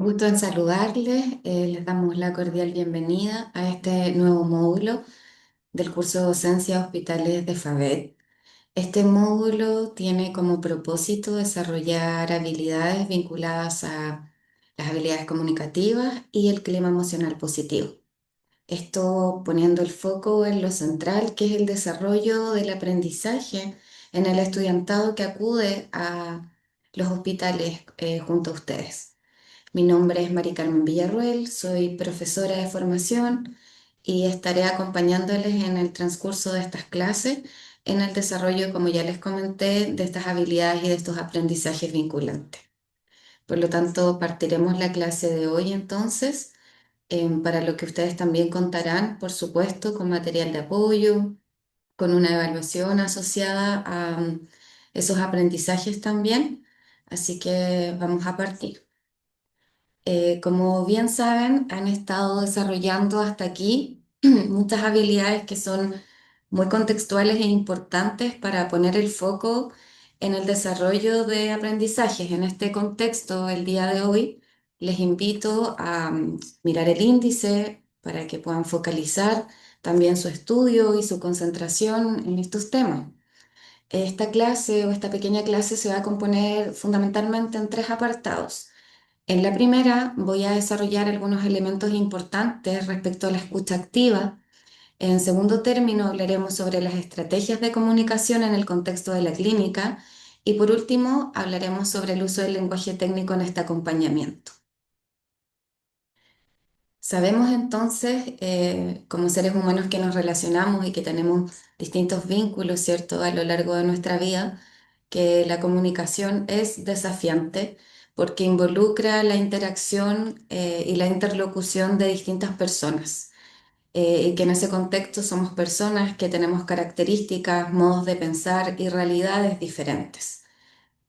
Un gusto en saludarles. Les damos la cordial bienvenida a este nuevo módulo del curso de Docencia Hospitales de FABET. Este módulo tiene como propósito desarrollar habilidades vinculadas a las habilidades comunicativas y el clima emocional positivo. Esto poniendo el foco en lo central, que es el desarrollo del aprendizaje en el estudiantado que acude a los hospitales junto a ustedes. Mi nombre es Mari Carmen Villarruel, soy profesora de formación y estaré acompañándoles en el transcurso de estas clases en el desarrollo, como ya les comenté, de estas habilidades y de estos aprendizajes vinculantes. Por lo tanto, partiremos la clase de hoy entonces, para lo que ustedes también contarán, por supuesto, con material de apoyo, con una evaluación asociada a esos aprendizajes también. Así que vamos a partir. Como bien saben, han estado desarrollando hasta aquí muchas habilidades que son muy contextuales e importantes para poner el foco en el desarrollo de aprendizajes. En este contexto, el día de hoy, les invito a mirar el índice para que puedan focalizar también su estudio y su concentración en estos temas. Esta clase o esta pequeña clase se va a componer fundamentalmente en tres apartados. En la primera voy a desarrollar algunos elementos importantes respecto a la escucha activa. En segundo término hablaremos sobre las estrategias de comunicación en el contexto de la clínica. Y por último hablaremos sobre el uso del lenguaje técnico en este acompañamiento. Sabemos entonces, como seres humanos que nos relacionamos y que tenemos distintos vínculos, ¿cierto?, a lo largo de nuestra vida, que la comunicación es desafiante porque involucra la interacción, y la interlocución de distintas personas, y que en ese contexto somos personas que tenemos características, modos de pensar y realidades diferentes.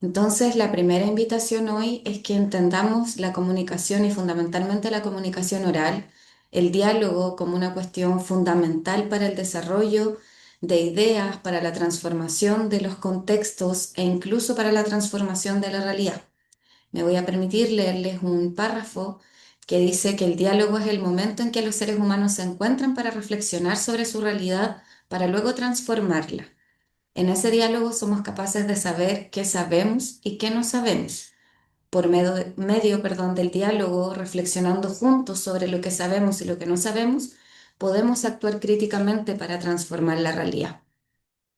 Entonces, la primera invitación hoy es que entendamos la comunicación y fundamentalmente la comunicación oral, el diálogo como una cuestión fundamental para el desarrollo de ideas, para la transformación de los contextos e incluso para la transformación de la realidad. Me voy a permitir leerles un párrafo que dice que el diálogo es el momento en que los seres humanos se encuentran para reflexionar sobre su realidad, para luego transformarla. En ese diálogo somos capaces de saber qué sabemos y qué no sabemos. Por medio, del diálogo, reflexionando juntos sobre lo que sabemos y lo que no sabemos, podemos actuar críticamente para transformar la realidad.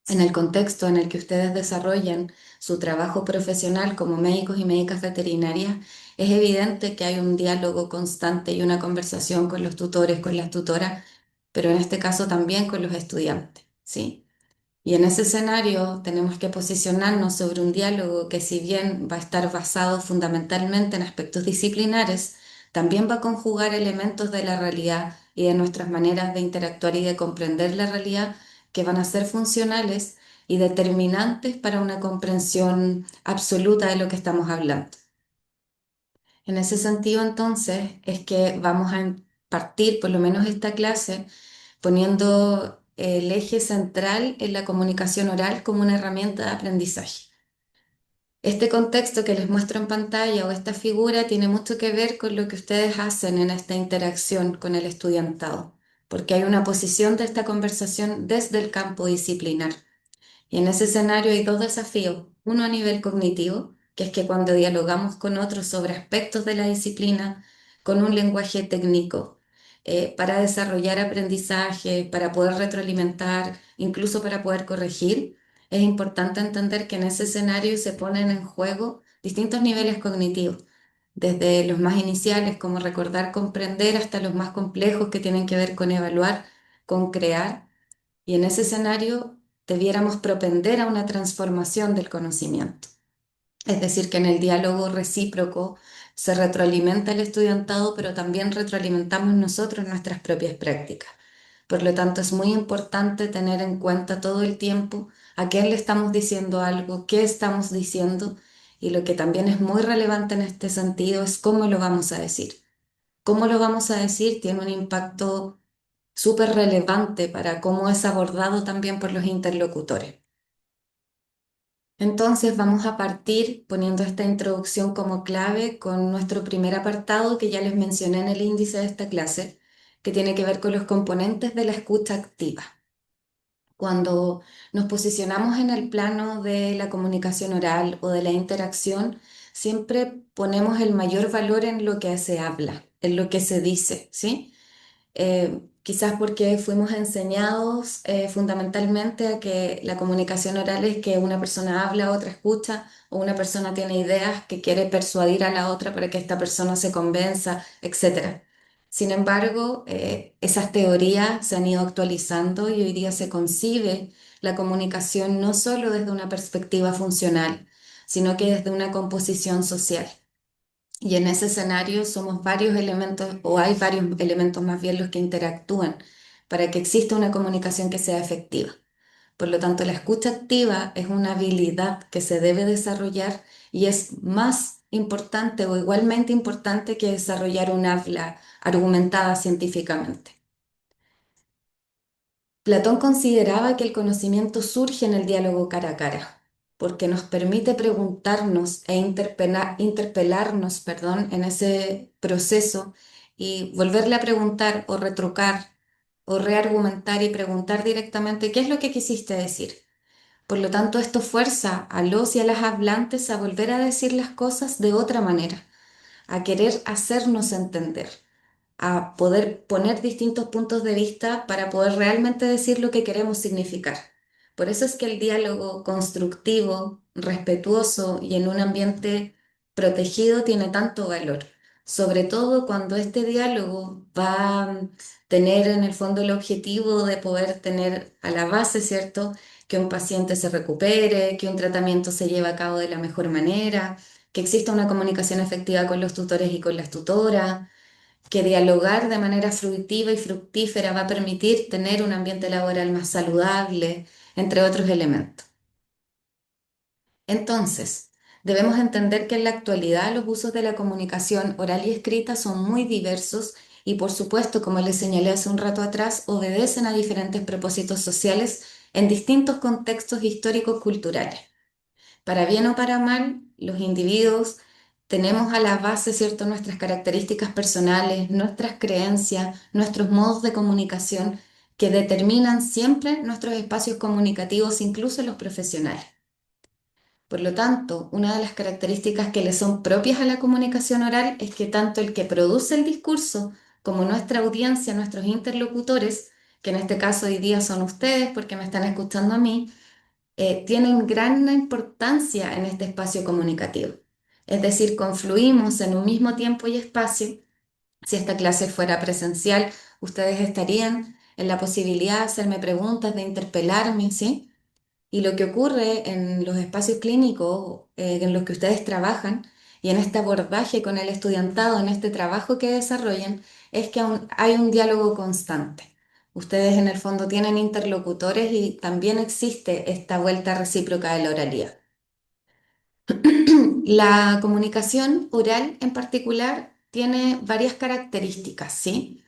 En el contexto en el que ustedes desarrollan su trabajo profesional como médicos y médicas veterinarias, es evidente que hay un diálogo constante y una conversación con los tutores, con las tutoras, pero en este caso también con los estudiantes, ¿sí? Y en ese escenario tenemos que posicionarnos sobre un diálogo que, si bien va a estar basado fundamentalmente en aspectos disciplinares, también va a conjugar elementos de la realidad y de nuestras maneras de interactuar y de comprender la realidad que van a ser funcionales y determinantes para una comprensión absoluta de lo que estamos hablando. En ese sentido, entonces, es que vamos a partir, por lo menos esta clase, poniendo el eje central en la comunicación oral como una herramienta de aprendizaje. Este contexto que les muestro en pantalla o esta figura tiene mucho que ver con lo que ustedes hacen en esta interacción con el estudiantado, porque hay una posición de esta conversación desde el campo disciplinar. Y en ese escenario hay dos desafíos. Uno a nivel cognitivo, que es que cuando dialogamos con otros sobre aspectos de la disciplina, con un lenguaje técnico, para desarrollar aprendizaje, para poder retroalimentar, incluso para poder corregir, es importante entender que en ese escenario se ponen en juego distintos niveles cognitivos, desde los más iniciales, como recordar, comprender, hasta los más complejos que tienen que ver con evaluar, con crear. Y en ese escenario debiéramos propender a una transformación del conocimiento. Es decir, que en el diálogo recíproco se retroalimenta el estudiantado, pero también retroalimentamos nosotros nuestras propias prácticas. Por lo tanto, es muy importante tener en cuenta todo el tiempo a quién le estamos diciendo algo, qué estamos diciendo, y lo que también es muy relevante en este sentido es cómo lo vamos a decir. Cómo lo vamos a decir tiene un impacto súper relevante para cómo es abordado también por los interlocutores. Entonces vamos a partir poniendo esta introducción como clave con nuestro primer apartado que ya les mencioné en el índice de esta clase, que tiene que ver con los componentes de la escucha activa. Cuando nos posicionamos en el plano de la comunicación oral o de la interacción, siempre ponemos el mayor valor en lo que se habla, en lo que se dice, ¿sí? Quizás porque fuimos enseñados fundamentalmente a que la comunicación oral es que una persona habla, otra escucha, o una persona tiene ideas que quiere persuadir a la otra para que esta persona se convenza, etcétera. Sin embargo, esas teorías se han ido actualizando y hoy día se concibe la comunicación no solo desde una perspectiva funcional, sino que desde una composición social. Y en ese escenario somos varios elementos, o hay varios elementos más bien los que interactúan para que exista una comunicación que sea efectiva. Por lo tanto, la escucha activa es una habilidad que se debe desarrollar y es más importante o igualmente importante que desarrollar un habla argumentada científicamente. Platón consideraba que el conocimiento surge en el diálogo cara a cara, porque nos permite preguntarnos e interpelarnos, perdón, en ese proceso y volverle a preguntar o retrucar o reargumentar y preguntar directamente qué es lo que quisiste decir. Por lo tanto, esto fuerza a los y a las hablantes a volver a decir las cosas de otra manera, a querer hacernos entender, a poder poner distintos puntos de vista para poder realmente decir lo que queremos significar. Por eso es que el diálogo constructivo, respetuoso y en un ambiente protegido tiene tanto valor, sobre todo cuando este diálogo va a tener en el fondo el objetivo de poder tener a la base, ¿cierto? Que un paciente se recupere, que un tratamiento se lleve a cabo de la mejor manera, que exista una comunicación efectiva con los tutores y con las tutoras, que dialogar de manera fruitiva y fructífera va a permitir tener un ambiente laboral más saludable, entre otros elementos. Entonces, debemos entender que en la actualidad los usos de la comunicación oral y escrita son muy diversos y, por supuesto, como les señalé hace un rato atrás, obedecen a diferentes propósitos sociales en distintos contextos históricos culturales. Para bien o para mal, los individuos tenemos a la base, ¿cierto?, nuestras características personales, nuestras creencias, nuestros modos de comunicación que determinan siempre nuestros espacios comunicativos, incluso los profesionales. Por lo tanto, una de las características que le son propias a la comunicación oral es que tanto el que produce el discurso como nuestra audiencia, nuestros interlocutores, que en este caso hoy día son ustedes porque me están escuchando a mí, tienen gran importancia en este espacio comunicativo. Es decir, confluimos en un mismo tiempo y espacio. Si esta clase fuera presencial, ustedes estarían en la posibilidad de hacerme preguntas, de interpelarme, ¿sí? Y lo que ocurre en los espacios clínicos en los que ustedes trabajan y en este abordaje con el estudiantado, en este trabajo que desarrollan, es que hay un diálogo constante. Ustedes en el fondo tienen interlocutores y también existe esta vuelta recíproca de la oralidad. La comunicación oral en particular tiene varias características, ¿sí?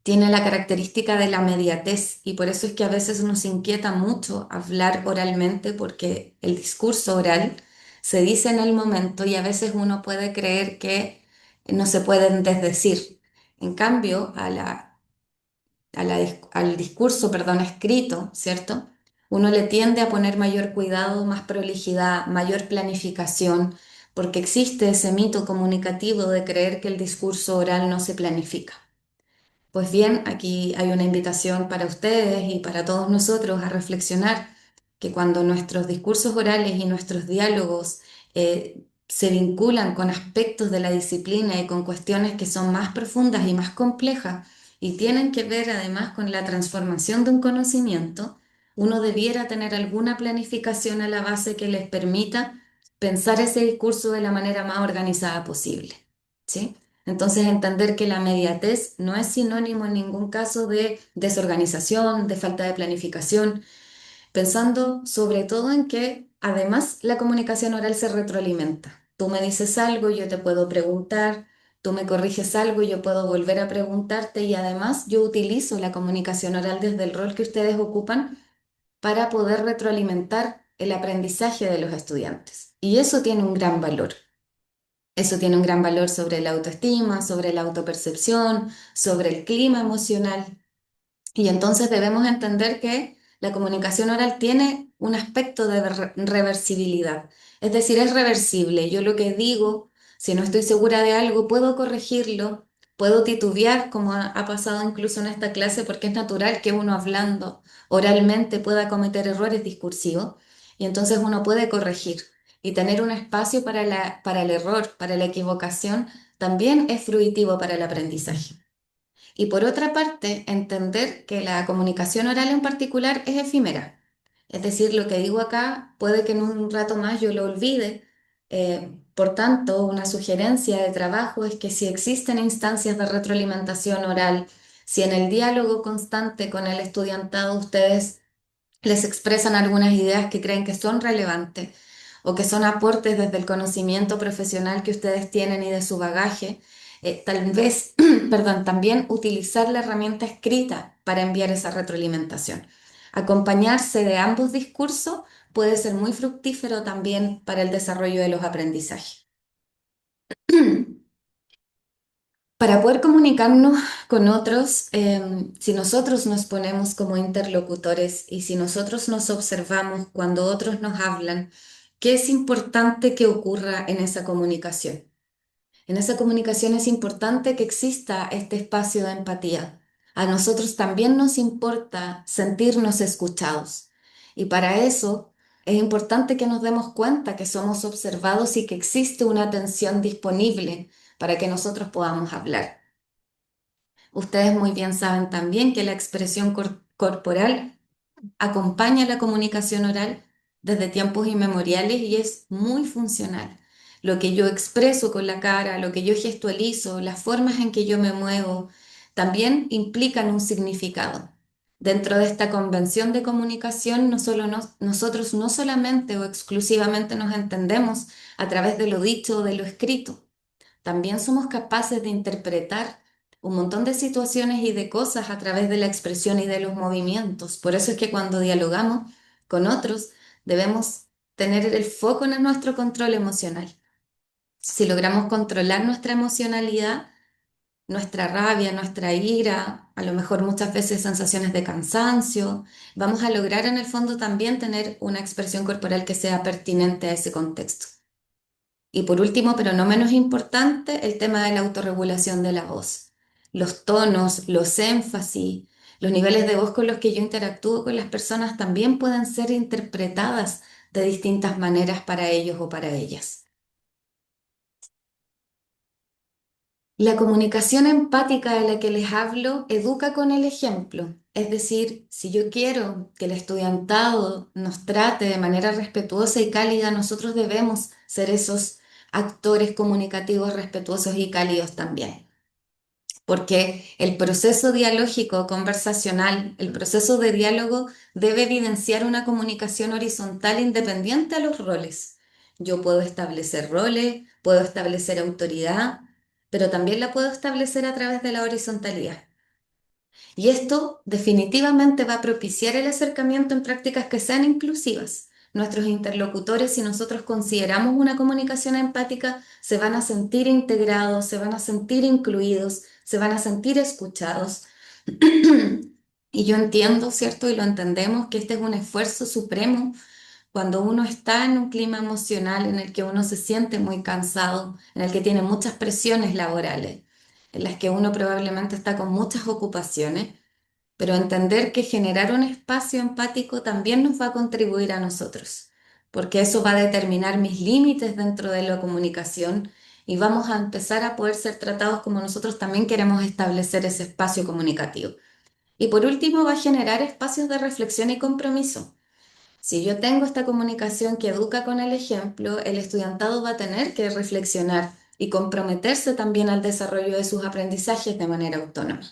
Tiene la característica de la mediatez y por eso es que a veces nos inquieta mucho hablar oralmente porque el discurso oral se dice en el momento y a veces uno puede creer que no se pueden desdecir. En cambio, al discurso, perdón, escrito, ¿cierto? Uno le tiende a poner mayor cuidado, más prolijidad, mayor planificación, porque existe ese mito comunicativo de creer que el discurso oral no se planifica. Pues bien, aquí hay una invitación para ustedes y para todos nosotros a reflexionar que cuando nuestros discursos orales y nuestros diálogos se vinculan con aspectos de la disciplina y con cuestiones que son más profundas y más complejas y tienen que ver además con la transformación de un conocimiento, uno debiera tener alguna planificación a la base que les permita pensar ese discurso de la manera más organizada posible. ¿Sí? Entonces, entender que la mediatez no es sinónimo en ningún caso de desorganización, de falta de planificación, pensando sobre todo en que además la comunicación oral se retroalimenta. Tú me dices algo, yo te puedo preguntar, tú me corriges algo, yo puedo volver a preguntarte y además yo utilizo la comunicación oral desde el rol que ustedes ocupan para poder retroalimentar el aprendizaje de los estudiantes. Y eso tiene un gran valor. Eso tiene un gran valor sobre la autoestima, sobre la autopercepción, sobre el clima emocional. Y entonces debemos entender que la comunicación oral tiene un aspecto de reversibilidad, es decir, es reversible. Yo lo que digo, si no estoy segura de algo, puedo corregirlo, puedo titubear, como ha pasado incluso en esta clase, porque es natural que uno hablando oralmente pueda cometer errores discursivos, y entonces uno puede corregir. Y tener un espacio para el error, para la equivocación, también es fruitivo para el aprendizaje. Y por otra parte, entender que la comunicación oral en particular es efímera. Es decir, lo que digo acá puede que en un rato más yo lo olvide. Por tanto, una sugerencia de trabajo es que si existen instancias de retroalimentación oral, si en el diálogo constante con el estudiantado ustedes les expresan algunas ideas que creen que son relevantes o que son aportes desde el conocimiento profesional que ustedes tienen y de su bagaje, tal vez, perdón, también utilizar la herramienta escrita para enviar esa retroalimentación. Acompañarse de ambos discursos puede ser muy fructífero también para el desarrollo de los aprendizajes. Para poder comunicarnos con otros, si nosotros nos ponemos como interlocutores y si nosotros nos observamos cuando otros nos hablan, ¿qué es importante que ocurra en esa comunicación? En esa comunicación es importante que exista este espacio de empatía. A nosotros también nos importa sentirnos escuchados. Y para eso es importante que nos demos cuenta que somos observados y que existe una atención disponible para que nosotros podamos hablar. Ustedes muy bien saben también que la expresión corporal acompaña la comunicación oral desde tiempos inmemoriales y es muy funcional. Lo que yo expreso con la cara, lo que yo gestualizo, las formas en que yo me muevo, también implican un significado. Dentro de esta convención de comunicación, nosotros no solamente o exclusivamente nos entendemos a través de lo dicho o de lo escrito, también somos capaces de interpretar un montón de situaciones y de cosas a través de la expresión y de los movimientos. Por eso es que cuando dialogamos con otros debemos tener el foco en nuestro control emocional. Si logramos controlar nuestra emocionalidad, nuestra rabia, nuestra ira, a lo mejor muchas veces sensaciones de cansancio, vamos a lograr en el fondo también tener una expresión corporal que sea pertinente a ese contexto. Y por último, pero no menos importante, el tema de la autorregulación de la voz. Los tonos, los énfasis, los niveles de voz con los que yo interactúo con las personas también pueden ser interpretadas de distintas maneras para ellos o para ellas. La comunicación empática de la que les hablo educa con el ejemplo. Es decir, si yo quiero que el estudiantado nos trate de manera respetuosa y cálida, nosotros debemos ser esos actores comunicativos respetuosos y cálidos también. Porque el proceso dialógico conversacional, el proceso de diálogo debe evidenciar una comunicación horizontal independiente a los roles. Yo puedo establecer roles, puedo establecer autoridad, pero también la puedo establecer a través de la horizontalidad. Y esto definitivamente va a propiciar el acercamiento en prácticas que sean inclusivas. Nuestros interlocutores, si nosotros consideramos una comunicación empática, se van a sentir integrados, se van a sentir incluidos, se van a sentir escuchados. Y yo entiendo, ¿cierto? Y lo entendemos que este es un esfuerzo supremo cuando uno está en un clima emocional en el que uno se siente muy cansado, en el que tiene muchas presiones laborales, en las que uno probablemente está con muchas ocupaciones, pero entender que generar un espacio empático también nos va a contribuir a nosotros, porque eso va a determinar mis límites dentro de la comunicación y vamos a empezar a poder ser tratados como nosotros también queremos establecer ese espacio comunicativo. Y por último, va a generar espacios de reflexión y compromiso. Si yo tengo esta comunicación que educa con el ejemplo, el estudiantado va a tener que reflexionar y comprometerse también al desarrollo de sus aprendizajes de manera autónoma.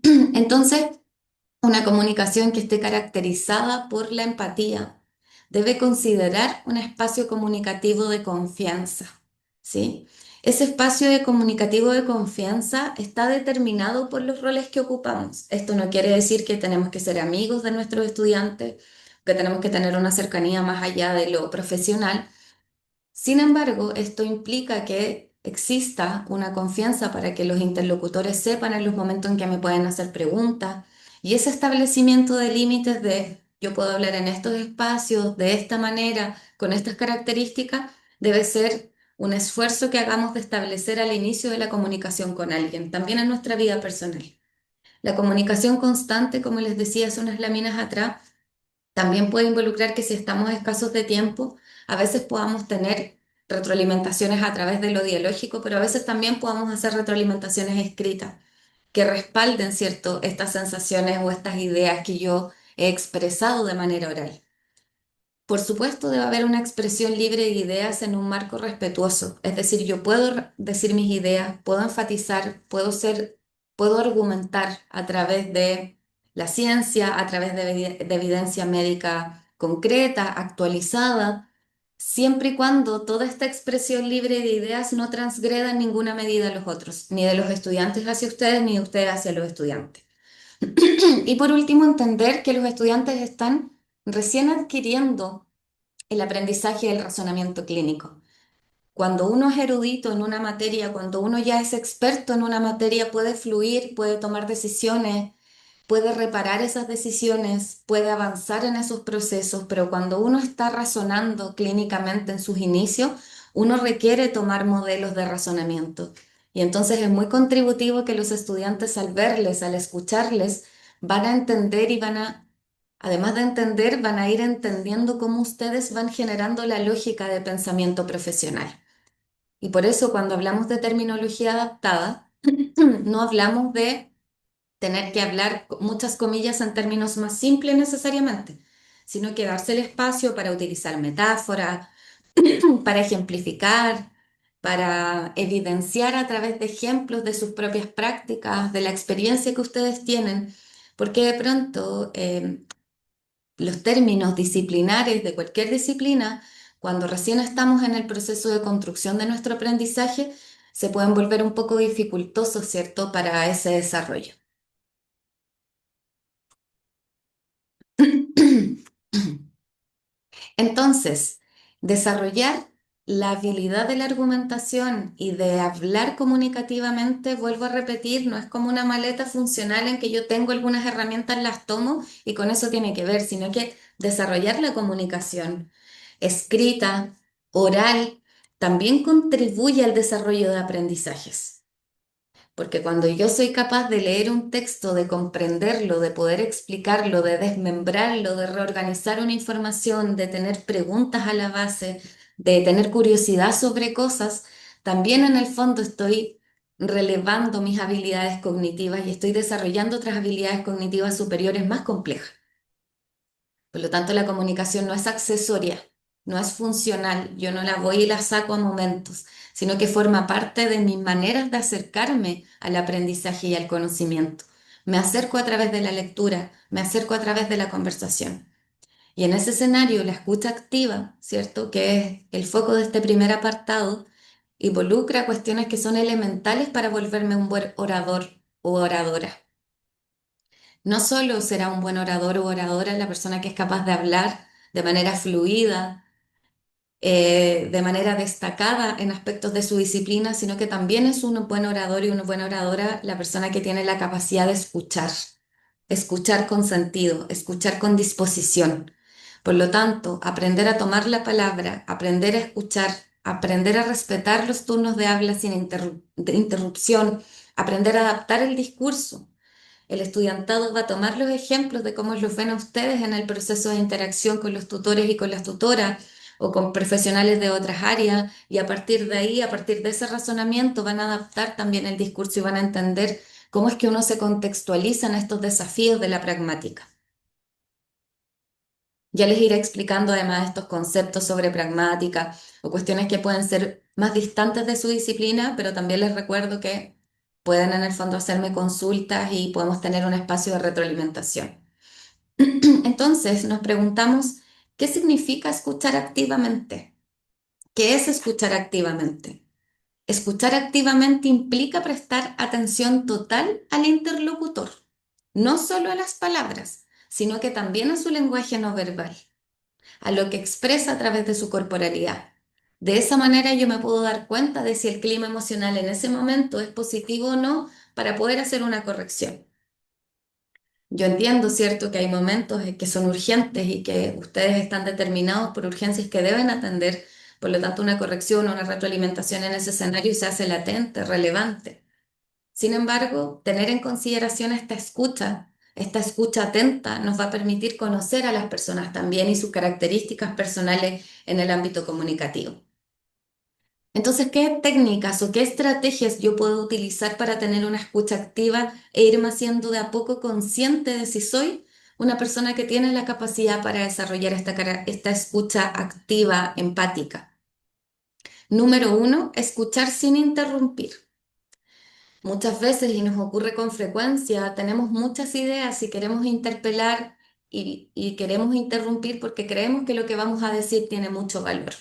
Entonces, una comunicación que esté caracterizada por la empatía debe considerar un espacio comunicativo de confianza, ¿sí? Ese espacio de comunicativo de confianza está determinado por los roles que ocupamos. Esto no quiere decir que tenemos que ser amigos de nuestros estudiantes que tenemos que tener una cercanía más allá de lo profesional. Sin embargo, esto implica que exista una confianza para que los interlocutores sepan en los momentos en que me pueden hacer preguntas y ese establecimiento de límites de yo puedo hablar en estos espacios, de esta manera, con estas características, debe ser un esfuerzo que hagamos de establecer al inicio de la comunicación con alguien, también en nuestra vida personal. La comunicación constante, como les decía hace unas láminas atrás, también puede involucrar que si estamos escasos de tiempo, a veces podamos tener retroalimentaciones a través de lo dialógico, pero a veces también podamos hacer retroalimentaciones escritas que respalden, ¿cierto?, estas sensaciones o estas ideas que yo he expresado de manera oral. Por supuesto, debe haber una expresión libre de ideas en un marco respetuoso. Es decir, yo puedo decir mis ideas, puedo enfatizar, puedo argumentar a través de la ciencia, a través de evidencia médica concreta, actualizada, siempre y cuando toda esta expresión libre de ideas no transgreda en ninguna medida a los otros, ni de los estudiantes hacia ustedes, ni de ustedes hacia los estudiantes. Y por último, entender que los estudiantes están recién adquiriendo el aprendizaje del razonamiento clínico. Cuando uno es erudito en una materia, cuando uno ya es experto en una materia, puede fluir, puede tomar decisiones, puede reparar esas decisiones, puede avanzar en esos procesos, pero cuando uno está razonando clínicamente en sus inicios, uno requiere tomar modelos de razonamiento. Y entonces es muy contributivo que los estudiantes al verles, al escucharles, van a entender y además de entender, van a ir entendiendo cómo ustedes van generando la lógica de pensamiento profesional. Y por eso cuando hablamos de terminología adaptada, no hablamos de tener que hablar muchas comillas en términos más simples necesariamente, sino que darse el espacio para utilizar metáforas, para ejemplificar, para evidenciar a través de ejemplos de sus propias prácticas, de la experiencia que ustedes tienen, porque de pronto los términos disciplinares de cualquier disciplina, cuando recién estamos en el proceso de construcción de nuestro aprendizaje, se pueden volver un poco dificultosos, ¿cierto?, para ese desarrollo. Entonces, desarrollar la habilidad de la argumentación y de hablar comunicativamente, vuelvo a repetir, no es como una maleta funcional en que yo tengo algunas herramientas, las tomo y con eso tiene que ver, sino que desarrollar la comunicación escrita, oral, también contribuye al desarrollo de aprendizajes. Porque cuando yo soy capaz de leer un texto, de comprenderlo, de poder explicarlo, de desmembrarlo, de reorganizar una información, de tener preguntas a la base, de tener curiosidad sobre cosas, también en el fondo estoy relevando mis habilidades cognitivas y estoy desarrollando otras habilidades cognitivas superiores más complejas. Por lo tanto, la comunicación no es accesoria, no es funcional, yo no la voy y la saco a momentos, sino que forma parte de mis maneras de acercarme al aprendizaje y al conocimiento. Me acerco a través de la lectura, me acerco a través de la conversación. Y en ese escenario, la escucha activa, ¿cierto? Que es el foco de este primer apartado, involucra cuestiones que son elementales para volverme un buen orador o oradora. No solo será un buen orador o oradora la persona que es capaz de hablar de manera fluida, de manera destacada en aspectos de su disciplina, sino que también es un buen orador y una buena oradora la persona que tiene la capacidad de escuchar, escuchar con sentido, escuchar con disposición. Por lo tanto, aprender a tomar la palabra, aprender a escuchar, aprender a respetar los turnos de habla sin interrupción, aprender a adaptar el discurso. El estudiantado va a tomar los ejemplos de cómo los ven a ustedes en el proceso de interacción con los tutores y con las tutoras o con profesionales de otras áreas y a partir de ahí, a partir de ese razonamiento, van a adaptar también el discurso y van a entender cómo es que uno se contextualiza en estos desafíos de la pragmática. Ya les iré explicando además estos conceptos sobre pragmática o cuestiones que pueden ser más distantes de su disciplina, pero también les recuerdo que pueden en el fondo hacerme consultas y podemos tener un espacio de retroalimentación. Entonces nos preguntamos, ¿qué significa escuchar activamente? ¿Qué es escuchar activamente? Escuchar activamente implica prestar atención total al interlocutor, no solo a las palabras, sino que también a su lenguaje no verbal, a lo que expresa a través de su corporalidad. De esa manera yo me puedo dar cuenta de si el clima emocional en ese momento es positivo o no para poder hacer una corrección. Yo entiendo, ¿cierto?, que hay momentos en que son urgentes y que ustedes están determinados por urgencias que deben atender, por lo tanto una corrección o una retroalimentación en ese escenario se hace latente, relevante. Sin embargo, tener en consideración esta escucha atenta, nos va a permitir conocer a las personas también y sus características personales en el ámbito comunicativo. Entonces, ¿qué técnicas o qué estrategias yo puedo utilizar para tener una escucha activa e irme haciendo de a poco consciente de si soy una persona que tiene la capacidad para desarrollar esta escucha activa, empática? Número uno, escuchar sin interrumpir. Muchas veces, y nos ocurre con frecuencia, tenemos muchas ideas y queremos interpelar y queremos interrumpir porque creemos que lo que vamos a decir tiene mucho valor.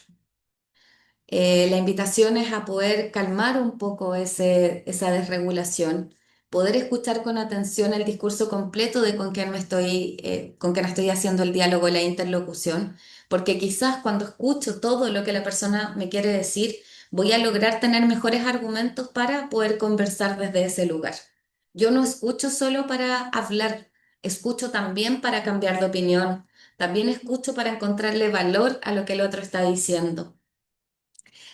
La invitación es a poder calmar un poco esa desregulación, poder escuchar con atención el discurso completo de con quien estoy haciendo el diálogo, la interlocución, porque quizás cuando escucho todo lo que la persona me quiere decir, voy a lograr tener mejores argumentos para poder conversar desde ese lugar. Yo no escucho solo para hablar, escucho también para cambiar de opinión, también escucho para encontrarle valor a lo que el otro está diciendo.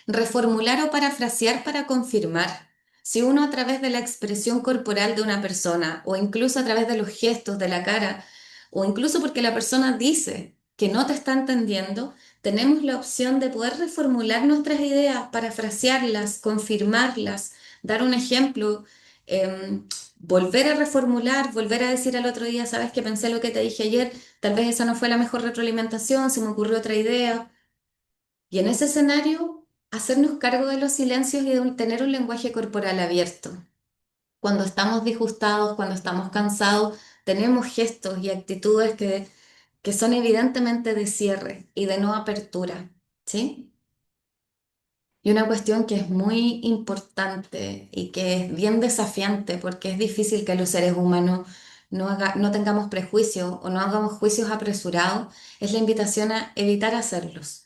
Reformular o parafrasear para confirmar. Si uno a través de la expresión corporal de una persona o incluso a través de los gestos de la cara o incluso porque la persona dice que no te está entendiendo, tenemos la opción de poder reformular nuestras ideas, parafrasearlas, confirmarlas, dar un ejemplo, volver a reformular, volver a decir al otro día, sabes que pensé lo que te dije ayer, tal vez esa no fue la mejor retroalimentación, se me ocurrió otra idea. Y en ese escenario, hacernos cargo de los silencios y de tener un lenguaje corporal abierto. Cuando estamos disgustados, cuando estamos cansados, tenemos gestos y actitudes que son evidentemente de cierre y de no apertura, ¿sí? Y una cuestión que es muy importante y que es bien desafiante porque es difícil que los seres humanos no tengamos prejuicios o no hagamos juicios apresurados, es la invitación a evitar hacerlos.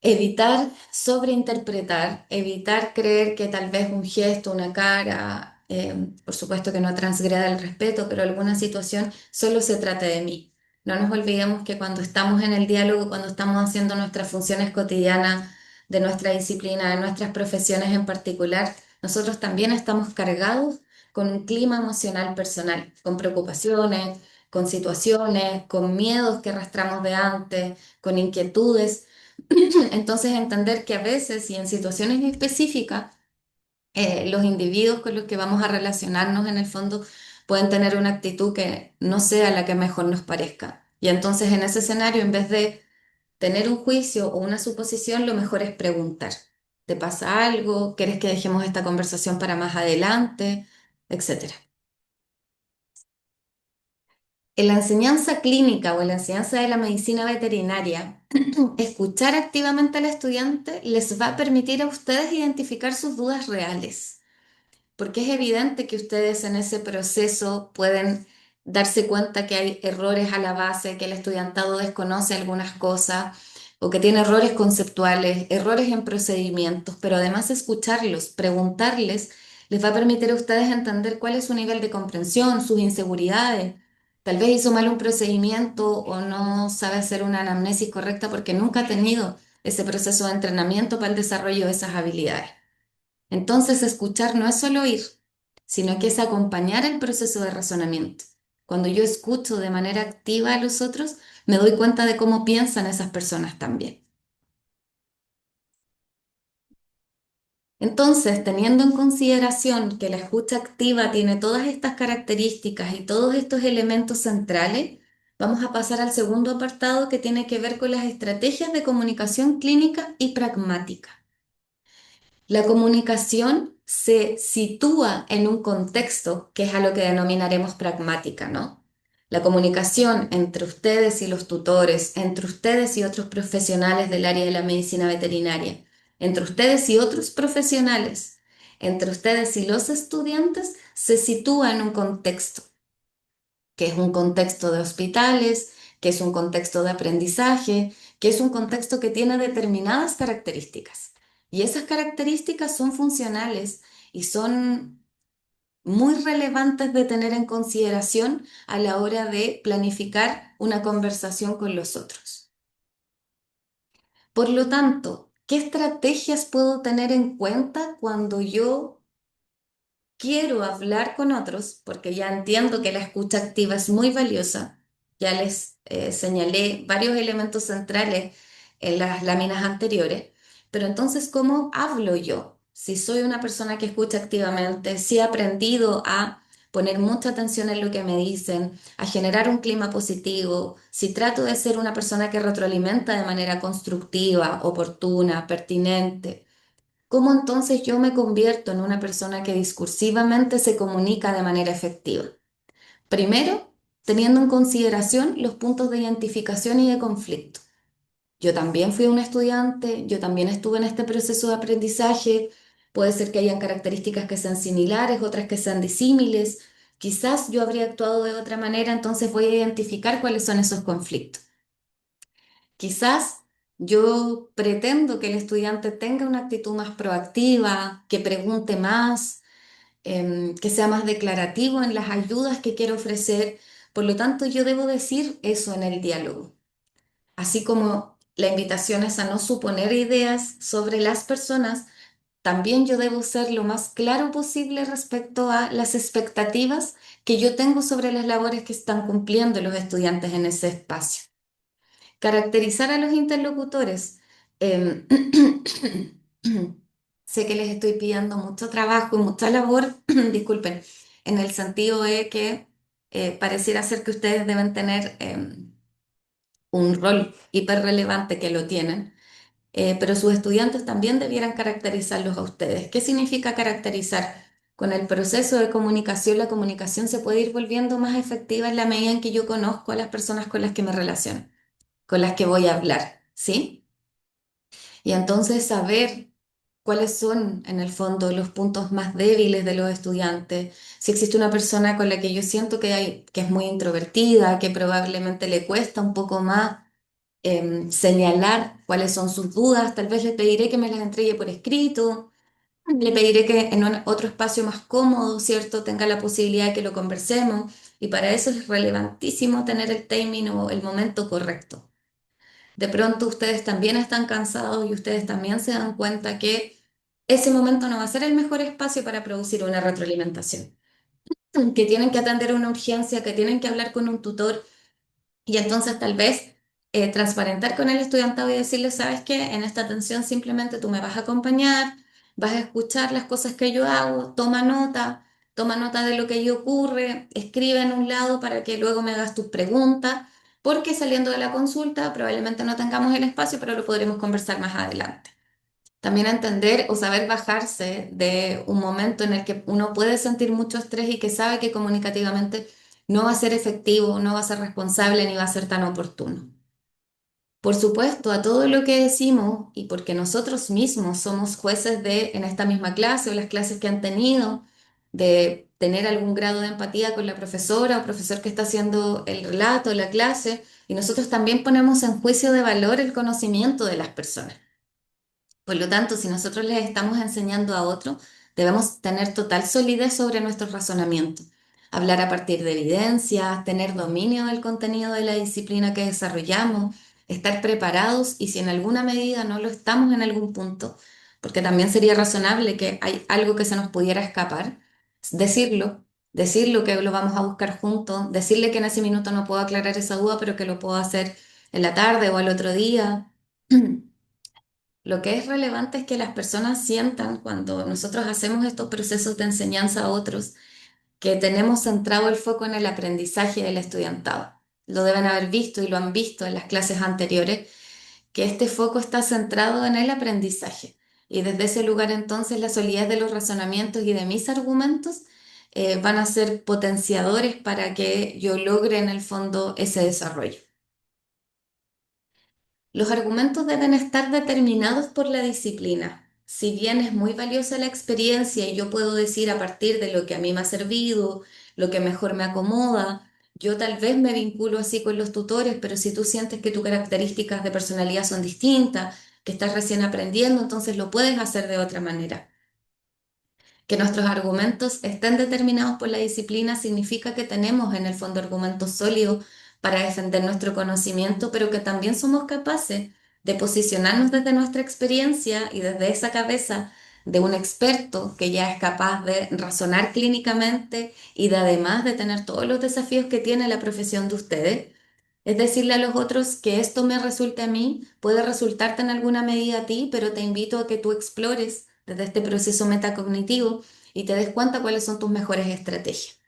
Evitar sobreinterpretar, evitar creer que tal vez un gesto, una cara, por supuesto que no transgreda el respeto, pero alguna situación solo se trate de mí. No nos olvidemos que cuando estamos en el diálogo, cuando estamos haciendo nuestras funciones cotidianas, de nuestra disciplina, de nuestras profesiones en particular, nosotros también estamos cargados con un clima emocional personal, con preocupaciones, con situaciones, con miedos que arrastramos de antes, con inquietudes. Entonces, entender que a veces y en situaciones específicas, los individuos con los que vamos a relacionarnos en el fondo pueden tener una actitud que no sea la que mejor nos parezca. Y entonces, en ese escenario, en vez de tener un juicio o una suposición, lo mejor es preguntar. ¿Te pasa algo? ¿Quieres que dejemos esta conversación para más adelante? Etcétera. En la enseñanza clínica o en la enseñanza de la medicina veterinaria, escuchar activamente al estudiante les va a permitir a ustedes identificar sus dudas reales, porque es evidente que ustedes en ese proceso pueden darse cuenta que hay errores a la base, que el estudiantado desconoce algunas cosas o que tiene errores conceptuales, errores en procedimientos, pero además escucharlos, preguntarles, les va a permitir a ustedes entender cuál es su nivel de comprensión, sus inseguridades. Tal vez hizo mal un procedimiento o no sabe hacer una anamnesis correcta porque nunca ha tenido ese proceso de entrenamiento para el desarrollo de esas habilidades. Entonces, escuchar no es solo oír, sino que es acompañar el proceso de razonamiento. Cuando yo escucho de manera activa a los otros, me doy cuenta de cómo piensan esas personas también. Entonces, teniendo en consideración que la escucha activa tiene todas estas características y todos estos elementos centrales, vamos a pasar al segundo apartado que tiene que ver con las estrategias de comunicación clínica y pragmática. La comunicación se sitúa en un contexto que es a lo que denominaremos pragmática, ¿no? La comunicación entre ustedes y los tutores, entre ustedes y otros profesionales del área de la medicina veterinaria, entre ustedes y otros profesionales, entre ustedes y los estudiantes, se sitúa en un contexto. que es un contexto de hospitales, que es un contexto de aprendizaje, que es un contexto que tiene determinadas características. Y esas características son funcionales y son muy relevantes de tener en consideración a la hora de planificar una conversación con los otros. Por lo tanto, ¿qué estrategias puedo tener en cuenta cuando yo quiero hablar con otros? Porque ya entiendo que la escucha activa es muy valiosa. Ya les señalé varios elementos centrales en las láminas anteriores. Pero entonces, ¿cómo hablo yo? Si soy una persona que escucha activamente, si he aprendido a poner mucha atención en lo que me dicen, a generar un clima positivo, si trato de ser una persona que retroalimenta de manera constructiva, oportuna, pertinente. ¿Cómo entonces yo me convierto en una persona que discursivamente se comunica de manera efectiva? Primero, teniendo en consideración los puntos de identificación y de conflicto. Yo también fui una estudiante, yo también estuve en este proceso de aprendizaje. Puede ser que hayan características que sean similares, otras que sean disímiles. Quizás yo habría actuado de otra manera, entonces voy a identificar cuáles son esos conflictos. Quizás yo pretendo que el estudiante tenga una actitud más proactiva, que pregunte más, que sea más declarativo en las ayudas que quiero ofrecer. Por lo tanto, yo debo decir eso en el diálogo. Así como la invitación es a no suponer ideas sobre las personas, también yo debo ser lo más claro posible respecto a las expectativas que yo tengo sobre las labores que están cumpliendo los estudiantes en ese espacio. Caracterizar a los interlocutores. Em, sé que les estoy pidiendo mucho trabajo y mucha labor, disculpen, en el sentido de que pareciera ser que ustedes deben tener un rol hiper relevante que lo tienen, pero sus estudiantes también debieran caracterizarlos a ustedes. ¿Qué significa caracterizar? Con el proceso de comunicación, la comunicación se puede ir volviendo más efectiva en la medida en que yo conozco a las personas con las que me relaciono, con las que voy a hablar, ¿sí? Y entonces saber cuáles son en el fondo los puntos más débiles de los estudiantes, si existe una persona con la que yo siento que es muy introvertida, que probablemente le cuesta un poco más señalar cuáles son sus dudas, tal vez le pediré que me las entregue por escrito, le pediré que en otro espacio más cómodo, ¿cierto?, tenga la posibilidad de que lo conversemos. Y para eso es relevantísimo tener el timing o el momento correcto. De pronto ustedes también están cansados y ustedes también se dan cuenta que ese momento no va a ser el mejor espacio para producir una retroalimentación, que tienen que atender una urgencia, que tienen que hablar con un tutor y entonces tal vez transparentar con el estudiantado y decirle, sabes qué, en esta atención simplemente tú me vas a acompañar, vas a escuchar las cosas que yo hago, toma nota de lo que ahí ocurre, escribe en un lado para que luego me hagas tus preguntas, porque saliendo de la consulta probablemente no tengamos el espacio, pero lo podremos conversar más adelante. También entender o saber bajarse de un momento en el que uno puede sentir mucho estrés y que sabe que comunicativamente no va a ser efectivo, no va a ser responsable ni va a ser tan oportuno. Por supuesto, a todo lo que decimos y porque nosotros mismos somos jueces de, en esta misma clase o las clases que han tenido, de tener algún grado de empatía con la profesora o profesor que está haciendo el relato, la clase, y nosotros también ponemos en juicio de valor el conocimiento de las personas. Por lo tanto, si nosotros les estamos enseñando a otro, debemos tener total solidez sobre nuestros razonamientos, hablar a partir de evidencias, tener dominio del contenido de la disciplina que desarrollamos, estar preparados y si en alguna medida no lo estamos en algún punto, porque también sería razonable que hay algo que se nos pudiera escapar, decirlo, decirlo que lo vamos a buscar juntos, decirle que en ese minuto no puedo aclarar esa duda, pero que lo puedo hacer en la tarde o al otro día. Lo que es relevante es que las personas sientan cuando nosotros hacemos estos procesos de enseñanza a otros que tenemos centrado el foco en el aprendizaje del estudiantado. Lo deben haber visto y lo han visto en las clases anteriores, que este foco está centrado en el aprendizaje. Y desde ese lugar entonces la solidez de los razonamientos y de mis argumentos van a ser potenciadores para que yo logre en el fondo ese desarrollo. Los argumentos deben estar determinados por la disciplina. Si bien es muy valiosa la experiencia y yo puedo decir a partir de lo que a mí me ha servido, lo que mejor me acomoda, Yo tal vez me vinculo así con los tutores, pero si tú sientes que tus características de personalidad son distintas, que estás recién aprendiendo, entonces lo puedes hacer de otra manera. Que nuestros argumentos estén determinados por la disciplina significa que tenemos en el fondo argumentos sólidos para defender nuestro conocimiento, pero que también somos capaces de posicionarnos desde nuestra experiencia y desde esa cabeza de un experto que ya es capaz de razonar clínicamente y de además de tener todos los desafíos que tiene la profesión de ustedes. Es decirle a los otros que esto me resulte a mí, puede resultarte en alguna medida a ti, pero te invito a que tú explores desde este proceso metacognitivo y te des cuenta cuáles son tus mejores estrategias.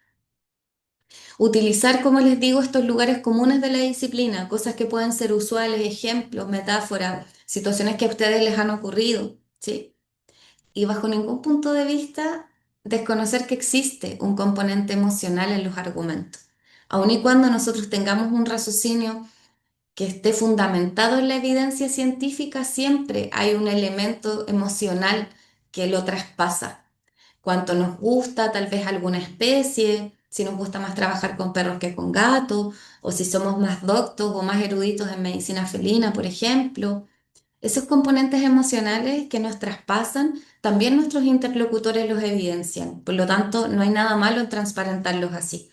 Utilizar, como les digo, estos lugares comunes de la disciplina, cosas que pueden ser usuales, ejemplos, metáforas, situaciones que a ustedes les han ocurrido, ¿sí? Y bajo ningún punto de vista desconocer que existe un componente emocional en los argumentos. Aun y cuando nosotros tengamos un raciocinio que esté fundamentado en la evidencia científica, siempre hay un elemento emocional que lo traspasa. Cuánto nos gusta tal vez alguna especie, si nos gusta más trabajar con perros que con gatos, o si somos más doctos o más eruditos en medicina felina, por ejemplo. Esos componentes emocionales que nos traspasan, también nuestros interlocutores los evidencian. Por lo tanto, no hay nada malo en transparentarlos así.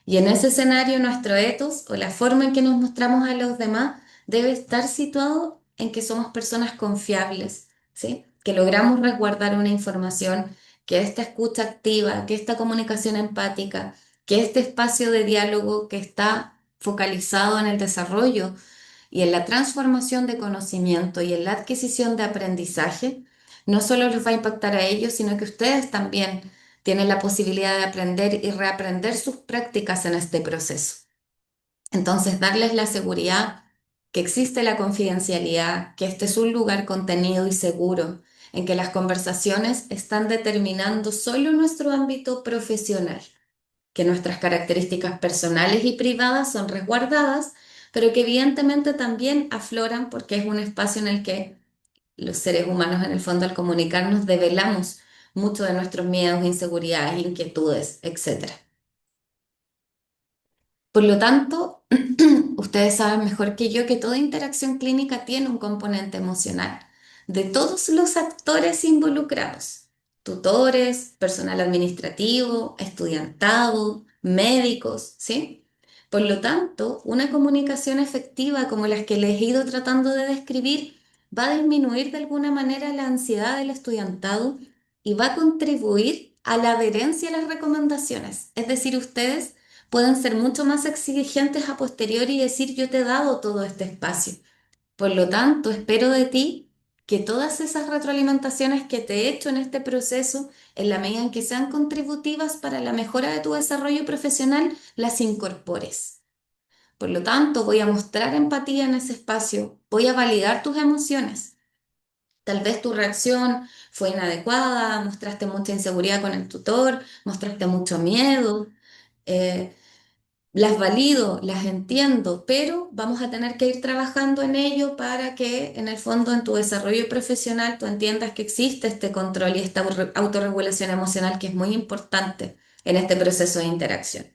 Y en ese escenario, nuestro ethos o la forma en que nos mostramos a los demás debe estar situado en que somos personas confiables, ¿sí? Que logramos resguardar una información, que esta escucha activa, que esta comunicación empática, que este espacio de diálogo que está focalizado en el desarrollo y en la transformación de conocimiento y en la adquisición de aprendizaje, no solo les va a impactar a ellos, sino que ustedes también tienen la posibilidad de aprender y reaprender sus prácticas en este proceso. Entonces, darles la seguridad que existe la confidencialidad, que este es un lugar contenido y seguro, en que las conversaciones están determinando solo nuestro ámbito profesional, que nuestras características personales y privadas son resguardadas, pero que evidentemente también afloran porque es un espacio en el que los seres humanos en el fondo al comunicarnos develamos mucho de nuestros miedos, inseguridades, inquietudes, etcétera. Por lo tanto, ustedes saben mejor que yo que toda interacción clínica tiene un componente emocional de todos los actores involucrados, tutores, personal administrativo, estudiantado, médicos, ¿sí? Por lo tanto, una comunicación efectiva como las que les he ido tratando de describir va a disminuir de alguna manera la ansiedad del estudiantado y va a contribuir a la adherencia a las recomendaciones. Es decir, ustedes pueden ser mucho más exigentes a posteriori y decir yo te he dado todo este espacio. Por lo tanto, espero de ti que todas esas retroalimentaciones que te he hecho en este proceso, en la medida en que sean contributivas para la mejora de tu desarrollo profesional, las incorpores. Por lo tanto, voy a mostrar empatía en ese espacio, voy a validar tus emociones. Tal vez tu reacción fue inadecuada, mostraste mucha inseguridad con el tutor, mostraste mucho miedo. eh, las valido, las entiendo, pero vamos a tener que ir trabajando en ello para que en el fondo en tu desarrollo profesional tú entiendas que existe este control y esta autorregulación emocional que es muy importante en este proceso de interacción.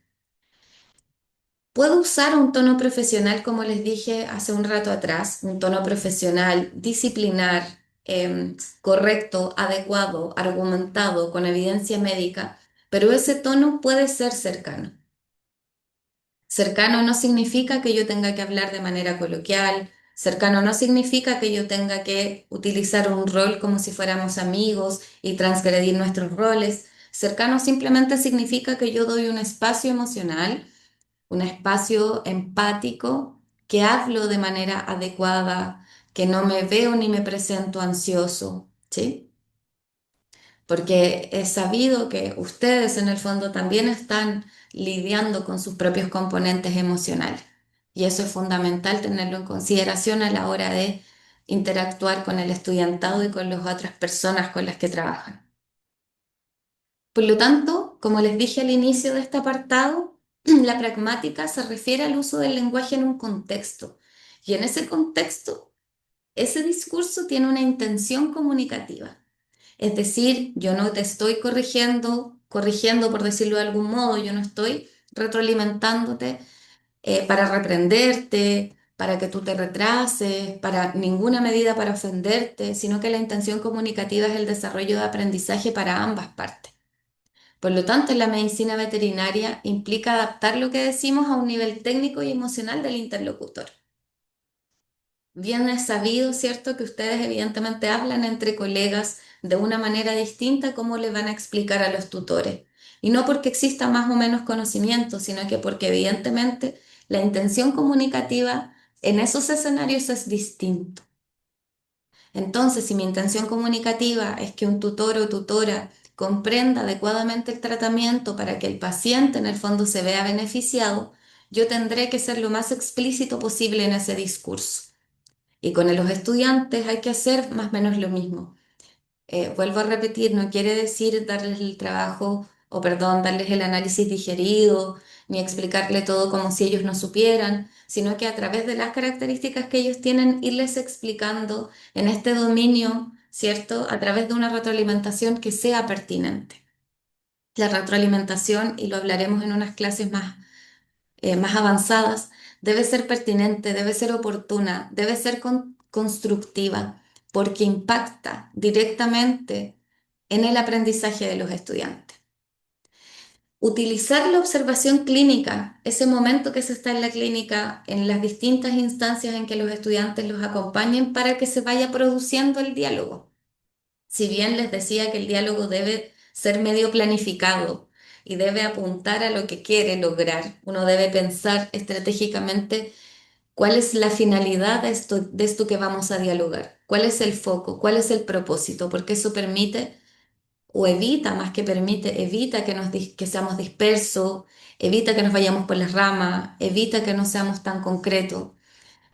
Puedo usar un tono profesional, como les dije hace un rato atrás, un tono profesional, disciplinar, correcto, adecuado, argumentado, con evidencia médica, pero ese tono puede ser cercano. Cercano no significa que yo tenga que hablar de manera coloquial, cercano no significa que yo tenga que utilizar un rol como si fuéramos amigos y transgredir nuestros roles. Cercano simplemente significa que yo doy un espacio emocional, un espacio empático, que hablo de manera adecuada, que no me veo ni me presento ansioso, ¿sí? Porque es sabido que ustedes en el fondo también están lidiando con sus propios componentes emocionales. Y eso es fundamental tenerlo en consideración a la hora de interactuar con el estudiantado y con las otras personas con las que trabajan. Por lo tanto, como les dije al inicio de este apartado, la pragmática se refiere al uso del lenguaje en un contexto. Y en ese contexto, ese discurso tiene una intención comunicativa. Es decir, yo no te estoy corrigiendo por decirlo de algún modo, yo no estoy retroalimentándote para reprenderte, para que tú te retrases, para ninguna medida para ofenderte, sino que la intención comunicativa es el desarrollo de aprendizaje para ambas partes. Por lo tanto, en la medicina veterinaria implica adaptar lo que decimos a un nivel técnico y emocional del interlocutor. Bien es sabido, ¿cierto?, que ustedes evidentemente hablan entre colegas de una manera distinta cómo le van a explicar a los tutores. Y no porque exista más o menos conocimiento, sino que porque evidentemente la intención comunicativa en esos escenarios es distinto. Entonces, si mi intención comunicativa es que un tutor o tutora comprenda adecuadamente el tratamiento para que el paciente en el fondo se vea beneficiado, yo tendré que ser lo más explícito posible en ese discurso. Y con los estudiantes hay que hacer más o menos lo mismo. Vuelvo a repetir, no quiere decir darles el trabajo, o perdón, darles el análisis digerido, ni explicarle todo como si ellos no supieran, sino que a través de las características que ellos tienen, irles explicando en este dominio, ¿cierto? A través de una retroalimentación que sea pertinente. La retroalimentación, y lo hablaremos en unas clases más avanzadas, debe ser pertinente, debe ser oportuna, debe ser constructiva, porque impacta directamente en el aprendizaje de los estudiantes. Utilizar la observación clínica, ese momento que se está en la clínica, en las distintas instancias en que los estudiantes los acompañen para que se vaya produciendo el diálogo. Si bien les decía que el diálogo debe ser medio planificado y debe apuntar a lo que quiere lograr, uno debe pensar estratégicamente cuál es la finalidad de esto que vamos a dialogar, cuál es el foco, cuál es el propósito, porque eso permite o evita, más que permite, evita que seamos dispersos, evita que nos vayamos por las ramas, evita que no seamos tan concretos.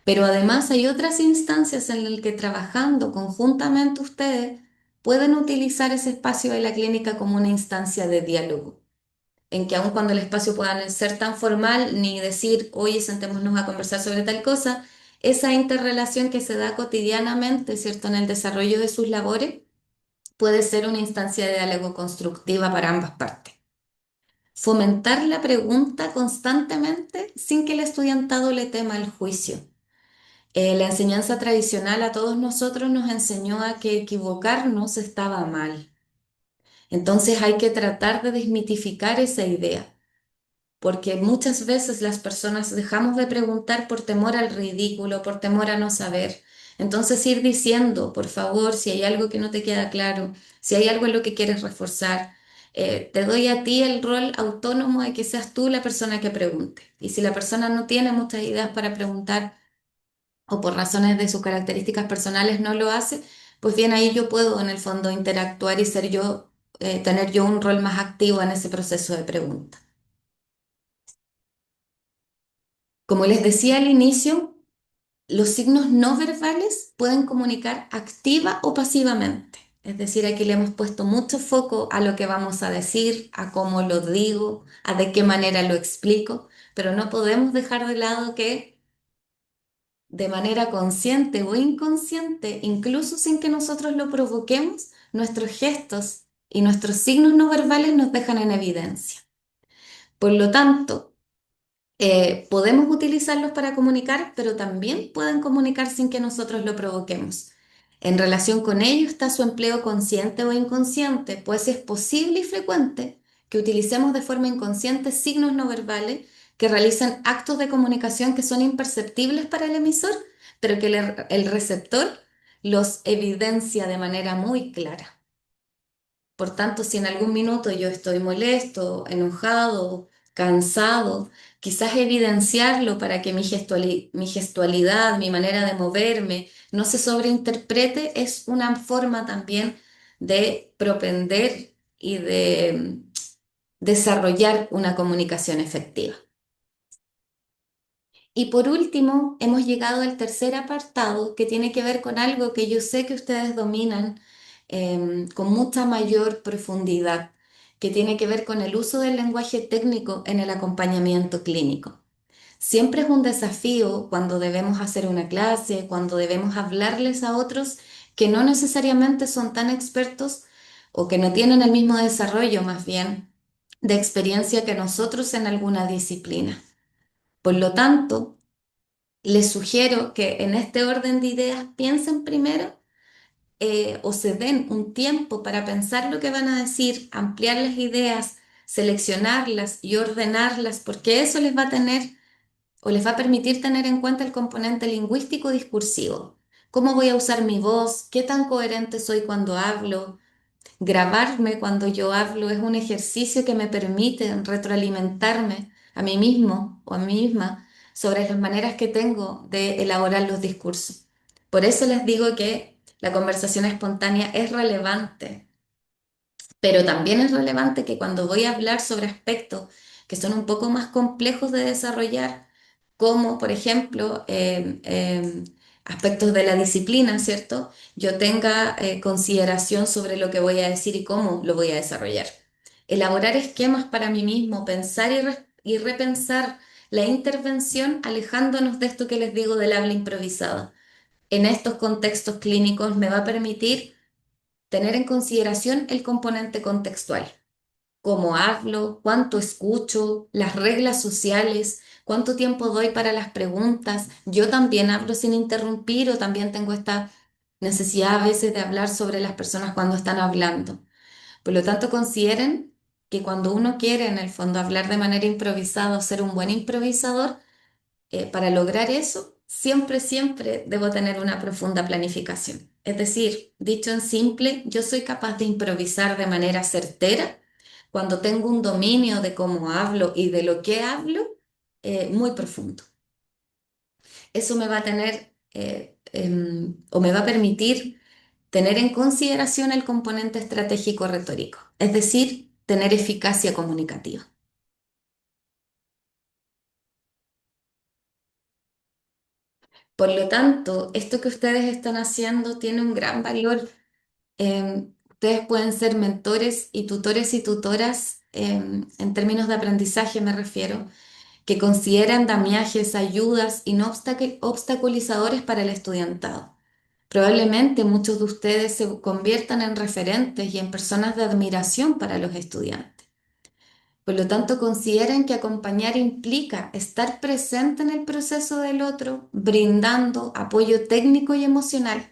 Pero además hay otras instancias en las que trabajando conjuntamente ustedes pueden utilizar ese espacio de la clínica como una instancia de diálogo, en que aun cuando el espacio pueda no ser tan formal ni decir, oye, sentémonos a conversar sobre tal cosa, esa interrelación que se da cotidianamente, ¿cierto?, en el desarrollo de sus labores, puede ser una instancia de diálogo constructiva para ambas partes. Fomentar la pregunta constantemente sin que el estudiantado le tema el juicio. La enseñanza tradicional a todos nosotros nos enseñó a que equivocarnos estaba mal. Entonces hay que tratar de desmitificar esa idea, porque muchas veces las personas dejamos de preguntar por temor al ridículo, por temor a no saber. Entonces ir diciendo, por favor, si hay algo que no te queda claro, si hay algo en lo que quieres reforzar, te doy a ti el rol autónomo de que seas tú la persona que pregunte. Y si la persona no tiene muchas ideas para preguntar, o por razones de sus características personales no lo hace, pues bien ahí yo puedo en el fondo interactuar y ser yo, tener yo un rol más activo en ese proceso de pregunta. Como les decía al inicio, los signos no verbales pueden comunicar activa o pasivamente. Es decir, aquí le hemos puesto mucho foco a lo que vamos a decir, a cómo lo digo, a de qué manera lo explico, pero no podemos dejar de lado que de manera consciente o inconsciente, incluso sin que nosotros lo provoquemos, nuestros gestos y nuestros signos no verbales nos dejan en evidencia. Por lo tanto, podemos utilizarlos para comunicar, pero también pueden comunicar sin que nosotros lo provoquemos. En relación con ello está su empleo consciente o inconsciente, pues es posible y frecuente que utilicemos de forma inconsciente signos no verbales que realizan actos de comunicación que son imperceptibles para el emisor, pero que el receptor los evidencia de manera muy clara. Por tanto, si en algún minuto yo estoy molesto, enojado, cansado, quizás evidenciarlo para que mi gestualidad, mi manera de moverme no se sobreinterprete es una forma también de propender y de desarrollar una comunicación efectiva. Y por último, hemos llegado al tercer apartado que tiene que ver con algo que yo sé que ustedes dominan con mucha mayor profundidad, que tiene que ver con el uso del lenguaje técnico en el acompañamiento clínico. Siempre es un desafío cuando debemos hacer una clase, cuando debemos hablarles a otros que no necesariamente son tan expertos o que no tienen el mismo desarrollo más bien de experiencia que nosotros en alguna disciplina. Por lo tanto, les sugiero que en este orden de ideas piensen primero o se den un tiempo para pensar lo que van a decir, ampliar las ideas, seleccionarlas y ordenarlas, porque eso les va a tener o les va a permitir tener en cuenta el componente lingüístico discursivo. ¿Cómo voy a usar mi voz? ¿Qué tan coherente soy cuando hablo? Grabarme cuando yo hablo es un ejercicio que me permite retroalimentarme a mí mismo o a mí misma sobre las maneras que tengo de elaborar los discursos. Por eso les digo que la conversación espontánea es relevante, pero también es relevante que cuando voy a hablar sobre aspectos que son un poco más complejos de desarrollar, como por ejemplo aspectos de la disciplina, ¿cierto? Yo tenga consideración sobre lo que voy a decir y cómo lo voy a desarrollar. Elaborar esquemas para mí mismo, pensar y repensar la intervención, alejándonos de esto que les digo del habla improvisada. En estos contextos clínicos me va a permitir tener en consideración el componente contextual, cómo hablo, cuánto escucho, las reglas sociales, cuánto tiempo doy para las preguntas. Yo también hablo sin interrumpir o también tengo esta necesidad a veces de hablar sobre las personas cuando están hablando. Por lo tanto, consideren que cuando uno quiere en el fondo hablar de manera improvisada o ser un buen improvisador, para lograr eso, siempre, siempre debo tener una profunda planificación. Es decir, dicho en simple, yo soy capaz de improvisar de manera certera cuando tengo un dominio de cómo hablo y de lo que hablo muy profundo. Eso me va a tener o me va a permitir tener en consideración el componente estratégico retórico, es decir, tener eficacia comunicativa. Por lo tanto, esto que ustedes están haciendo tiene un gran valor. Ustedes pueden ser mentores y tutoras en términos de aprendizaje, me refiero, que consideran andamiajes, ayudas y no obstaculizadores para el estudiantado. Probablemente muchos de ustedes se conviertan en referentes y en personas de admiración para los estudiantes. Por lo tanto, consideren que acompañar implica estar presente en el proceso del otro, brindando apoyo técnico y emocional,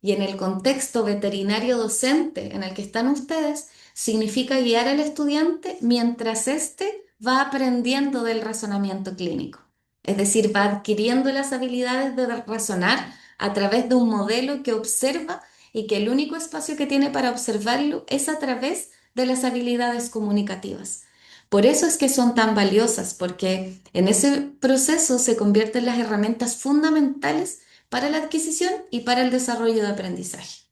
y en el contexto veterinario docente en el que están ustedes, significa guiar al estudiante mientras éste va aprendiendo del razonamiento clínico. Es decir, va adquiriendo las habilidades de razonar a través de un modelo que observa y que el único espacio que tiene para observarlo es a través de las habilidades comunicativas. Por eso es que son tan valiosas, porque en ese proceso se convierten en las herramientas fundamentales para la adquisición y para el desarrollo de aprendizaje.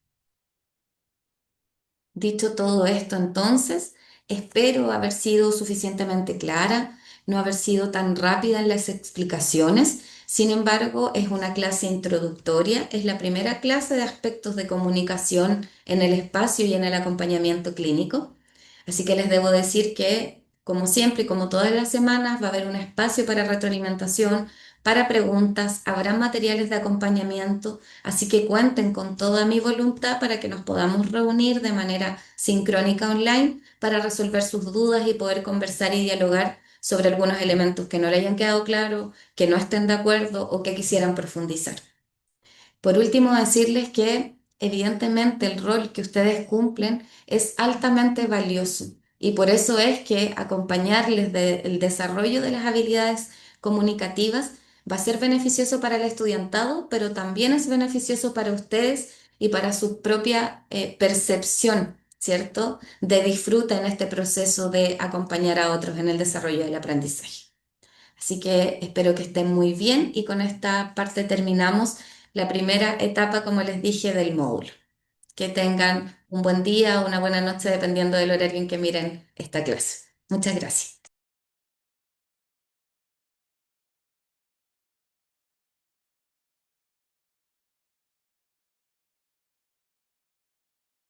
Dicho todo esto, entonces, espero haber sido suficientemente clara, no haber sido tan rápida en las explicaciones. Sin embargo, es una clase introductoria, es la primera clase de aspectos de comunicación en el espacio y en el acompañamiento clínico. Así que les debo decir que, como siempre y como todas las semanas, va a haber un espacio para retroalimentación, para preguntas, habrá materiales de acompañamiento. Así que cuenten con toda mi voluntad para que nos podamos reunir de manera sincrónica online para resolver sus dudas y poder conversar y dialogar sobre algunos elementos que no le hayan quedado claros, que no estén de acuerdo o que quisieran profundizar. Por último, decirles que evidentemente el rol que ustedes cumplen es altamente valioso y por eso es que acompañarles del desarrollo de las habilidades comunicativas va a ser beneficioso para el estudiantado, pero también es beneficioso para ustedes y para su propia percepción, ¿cierto? De disfrute en este proceso de acompañar a otros en el desarrollo del aprendizaje. Así que espero que estén muy bien y con esta parte terminamos la primera etapa, como les dije, del módulo. Que tengan un buen día o una buena noche dependiendo del horario en que miren esta clase. Muchas gracias.